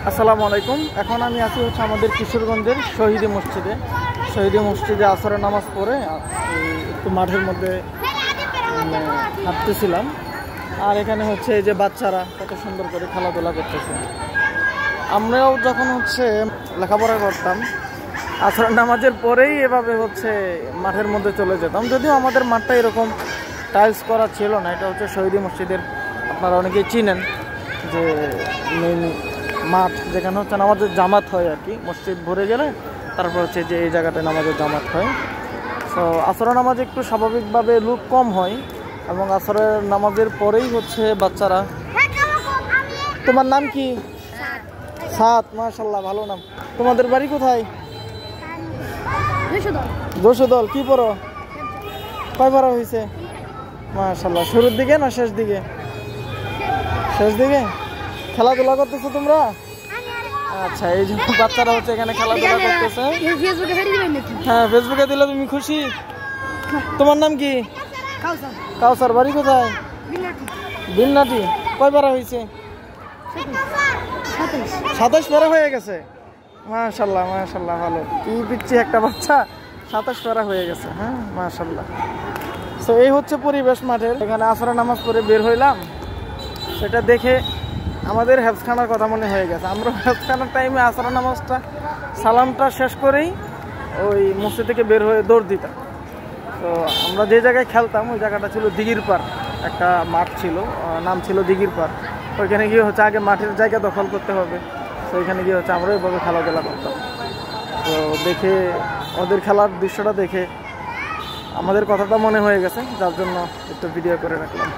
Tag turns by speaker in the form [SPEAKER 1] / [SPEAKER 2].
[SPEAKER 1] আসসালামু আলাইকুম। এখন আমি আছি হচ্ছে আমাদের কিশোরগঞ্জের শহীদে মসজিদে আসরের নামাজ পড়ে একটু মাঠের মধ্যে হাঁটতেছিলাম। আর এখানে হচ্ছে এই যে বাচ্চারা কত সুন্দর করে খেলাধুলা করতেছে। আমরাও যখন হচ্ছে লেখাপড়া করতাম আসরের নামাজের পরেই এভাবে হচ্ছে মাঠের মধ্যে চলে যেতাম, যদিও আমাদের মাঠটা এরকম টাইলস করা ছিল না। এটা হচ্ছে শহীদে মসজিদের, আপনারা অনেকেই চিনেন যে মেইন মাঠ, যেখানে হচ্ছে নামাজের জামাত হয় আর কি। মসজিদ ভরে গেলে তারপর হচ্ছে যে এই জায়গাটায় নামাজের জামাত হয়। সো আসরের নামাজে একটু স্বাভাবিকভাবে লোক কম হয় এবং আসরের নামাজের পরেই হচ্ছে বাচ্চারা। তোমার নাম কি? সাত। মাশাআল্লাহ, ভালো নাম। তোমাদের বাড়ি কোথায়? যশোদল। কি পড়ো? কয় পারা হয়েছে? মাশাআল্লাহ। শুরুর দিকে না শেষ দিকে? শেষ দিকে। খেলাধুলা করতেছো তোমরা? আচ্ছা, এই যে বাচ্চারা হচ্ছে এখানে খেলাধুলা করতেছে। হ্যাঁ, ফেসবুকে দিলে তুমি খুশি? তোমার নাম কি? কাউসার। বাড়ি কোথায়? বিন্নাটি। কয় পারা হয়েছে? 27 পারা হয়ে গেছে। মাশাআল্লাহ মাশাআল্লাহ, ভালো। কি পিচ্ছি একটা বাচ্চা, 27 পারা হয়ে গেছে। হ্যাঁ, মাশাআল্লাহ। তো এই হচ্ছে পরিবেশ মাঠের। এখানে আসরের নামাজ পড়ে বের হইলাম, সেটা দেখে আমাদের হেফজখানার কথা মনে হয়ে গেছে। আমরা হেফজখানার টাইমে আসরের নামাজটা সালামটা শেষ করেই ওই মসজিদ থেকে বের হয়ে দৌড় দিতাম। তো আমরা যে জায়গায় খেলতাম ওই জায়গাটা ছিল দিঘির পাড়, একটা মাঠ ছিল, নাম ছিল দিঘির পাড়। ওইখানে গিয়ে হচ্ছে আগে মাঠের জায়গা দখল করতে হবে, তো ওইখানে গিয়ে হচ্ছে আমরা ওইভাবে খেলাধুলা করতাম। তো দেখে ওদের খেলার দৃশ্যটা দেখে আমাদের কথাটা মনে হয়ে গেছে, যার জন্য একটু ভিডিও করে রাখলাম।